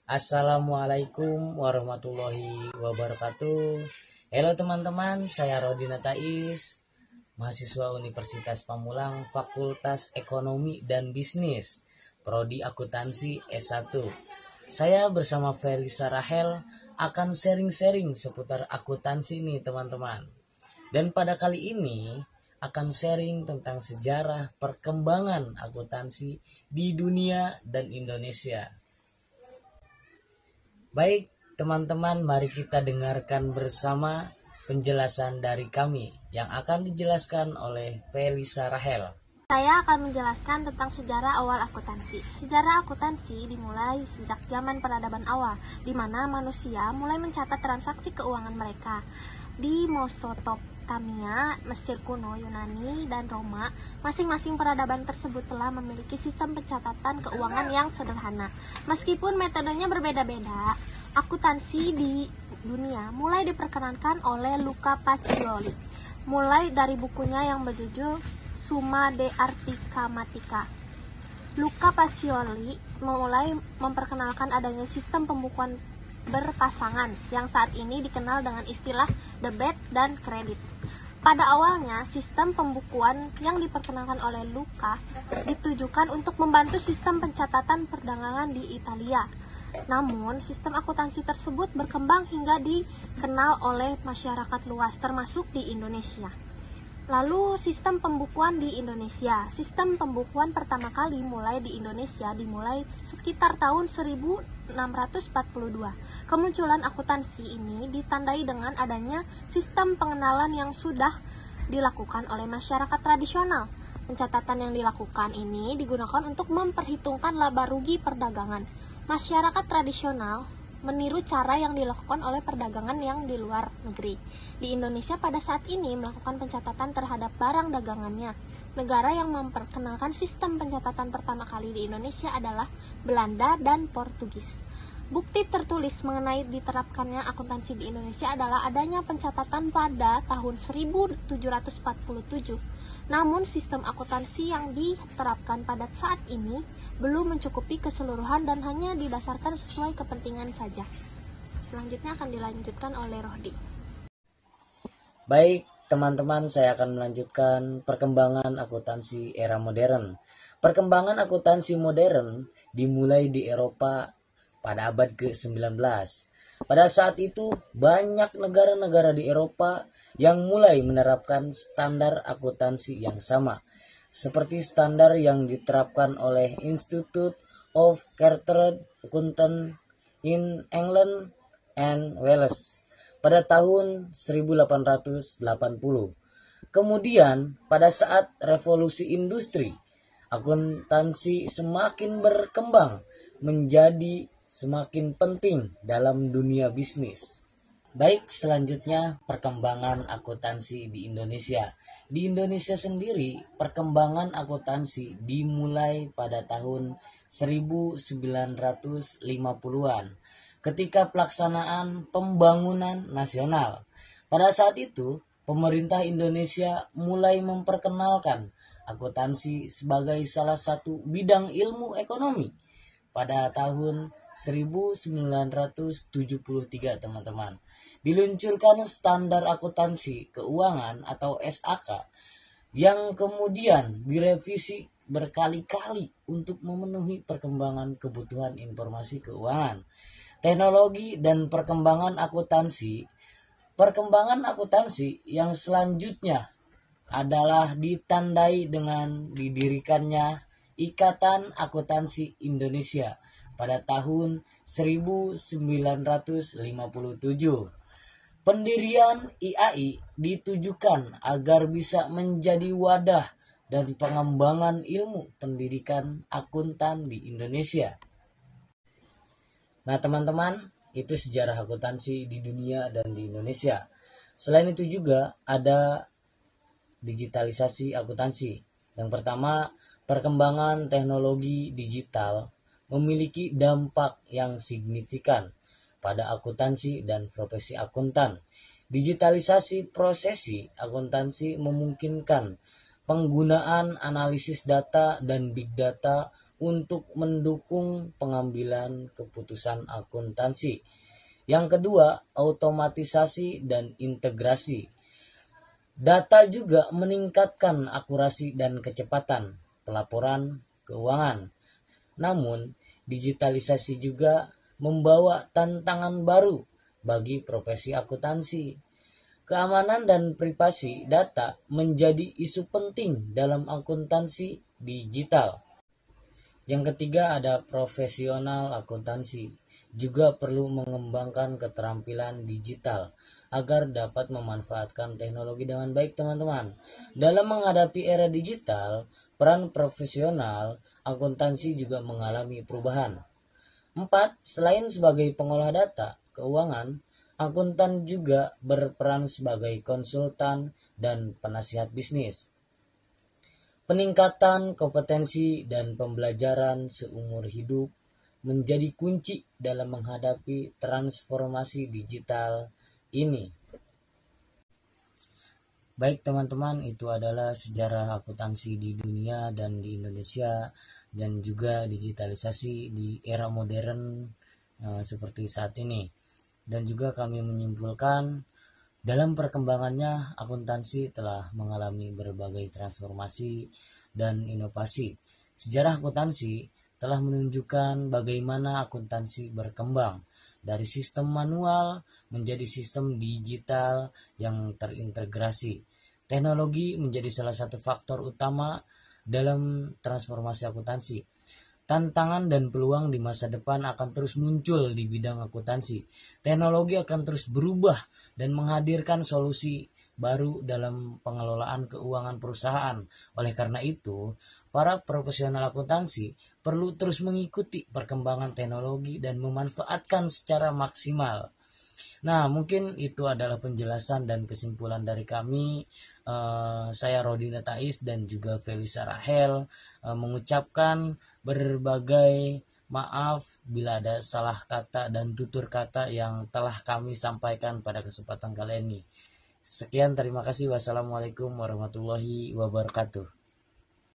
Assalamualaikum warahmatullahi wabarakatuh. Halo teman-teman, saya Rodina Tais, mahasiswa Universitas Pamulang, Fakultas Ekonomi dan Bisnis, Prodi Akuntansi S1. Saya bersama Felisa Rahel akan sharing-sharing seputar akuntansi nih teman-teman. Dan pada kali ini akan sharing tentang sejarah perkembangan akuntansi di dunia dan Indonesia. Baik, teman-teman, mari kita dengarkan bersama penjelasan dari kami yang akan dijelaskan oleh Felisa Rahel. Saya akan menjelaskan tentang sejarah awal akuntansi. Sejarah akuntansi dimulai sejak zaman peradaban awal, di mana manusia mulai mencatat transaksi keuangan mereka. Di Mesopotamia, Mesir kuno, Yunani, dan Roma, masing-masing peradaban tersebut telah memiliki sistem pencatatan keuangan yang sederhana. Meskipun metodenya berbeda-beda, akuntansi di dunia mulai diperkenankan oleh Luca Pacioli, mulai dari bukunya yang berjudul Summa de Arithmetica. Luca Pacioli memulai memperkenalkan adanya sistem pembukuan berpasangan yang saat ini dikenal dengan istilah debit dan kredit. Pada awalnya, sistem pembukuan yang diperkenalkan oleh Luca ditujukan untuk membantu sistem pencatatan perdagangan di Italia. Namun, sistem akuntansi tersebut berkembang hingga dikenal oleh masyarakat luas, termasuk di Indonesia. Lalu sistem pembukuan di Indonesia. Sistem pembukuan pertama kali mulai di Indonesia dimulai sekitar tahun 1642. Kemunculan akuntansi ini ditandai dengan adanya sistem pengenalan yang sudah dilakukan oleh masyarakat tradisional. Pencatatan yang dilakukan ini digunakan untuk memperhitungkan laba rugi perdagangan. Masyarakat tradisional meniru cara yang dilakukan oleh perdagangan yang di luar negeri. Di Indonesia pada saat ini melakukan pencatatan terhadap barang dagangannya. Negara yang memperkenalkan sistem pencatatan pertama kali di Indonesia adalah Belanda dan Portugis. Bukti tertulis mengenai diterapkannya akuntansi di Indonesia adalah adanya pencatatan pada tahun 1747. Namun sistem akuntansi yang diterapkan pada saat ini belum mencukupi keseluruhan dan hanya didasarkan sesuai kepentingan saja. Selanjutnya akan dilanjutkan oleh Rohdi. Baik, teman-teman, saya akan melanjutkan perkembangan akuntansi era modern. Perkembangan akuntansi modern dimulai di Eropa pada abad ke-19. Pada saat itu, banyak negara-negara di Eropa yang mulai menerapkan standar akuntansi yang sama, seperti standar yang diterapkan oleh Institute of Chartered Accountants in England and Wales pada tahun 1880. Kemudian, pada saat revolusi industri, akuntansi semakin berkembang menjadi semakin penting dalam dunia bisnis. Baik, selanjutnya perkembangan akuntansi di Indonesia. Di Indonesia sendiri, perkembangan akuntansi dimulai pada tahun 1950-an ketika pelaksanaan pembangunan nasional. Pada saat itu, pemerintah Indonesia mulai memperkenalkan akuntansi sebagai salah satu bidang ilmu ekonomi pada tahun 1973, teman-teman. Diluncurkan standar akuntansi keuangan atau SAK yang kemudian direvisi berkali-kali untuk memenuhi perkembangan kebutuhan informasi keuangan, teknologi, dan perkembangan akuntansi. Perkembangan akuntansi yang selanjutnya adalah ditandai dengan didirikannya Ikatan Akuntansi Indonesia pada tahun 1957. Pendirian IAI ditujukan agar bisa menjadi wadah dan pengembangan ilmu pendidikan akuntan di Indonesia. Nah, teman-teman, itu sejarah akuntansi di dunia dan di Indonesia. Selain itu juga ada digitalisasi akuntansi. Yang pertama, perkembangan teknologi digital memiliki dampak yang signifikan pada akuntansi dan profesi akuntan. Digitalisasi prosesi akuntansi memungkinkan penggunaan analisis data dan big data untuk mendukung pengambilan keputusan akuntansi. Yang kedua, otomatisasi dan integrasi. Data juga meningkatkan akurasi dan kecepatan pelaporan keuangan. Namun, digitalisasi juga membawa tantangan baru bagi profesi akuntansi. Keamanan dan privasi data menjadi isu penting dalam akuntansi digital. Yang ketiga ada profesional akuntansi. Juga perlu mengembangkan keterampilan digital agar dapat memanfaatkan teknologi dengan baik, teman-teman. Dalam menghadapi era digital, peran profesional akuntansi juga mengalami perubahan. 4. Selain sebagai pengolah data keuangan, akuntan juga berperan sebagai konsultan dan penasihat bisnis. Peningkatan kompetensi dan pembelajaran seumur hidup menjadi kunci dalam menghadapi transformasi digital ini. Baik teman-teman, itu adalah sejarah akuntansi di dunia dan di Indonesia dan juga digitalisasi di era modern seperti saat ini. Dan juga kami menyimpulkan dalam perkembangannya akuntansi telah mengalami berbagai transformasi dan inovasi. Sejarah akuntansi telah menunjukkan bagaimana akuntansi berkembang dari sistem manual menjadi sistem digital yang terintegrasi. Teknologi menjadi salah satu faktor utama dalam transformasi akuntansi. Tantangan dan peluang di masa depan akan terus muncul di bidang akuntansi. Teknologi akan terus berubah dan menghadirkan solusi baru dalam pengelolaan keuangan perusahaan. Oleh karena itu, para profesional akuntansi perlu terus mengikuti perkembangan teknologi dan memanfaatkan secara maksimal. Nah, mungkin itu adalah penjelasan dan kesimpulan dari kami. Saya Rodina Tais dan juga Felisa Rahel mengucapkan berbagai maaf bila ada salah kata dan tutur kata yang telah kami sampaikan pada kesempatan kali ini. Sekian, terima kasih. Wassalamualaikum warahmatullahi wabarakatuh.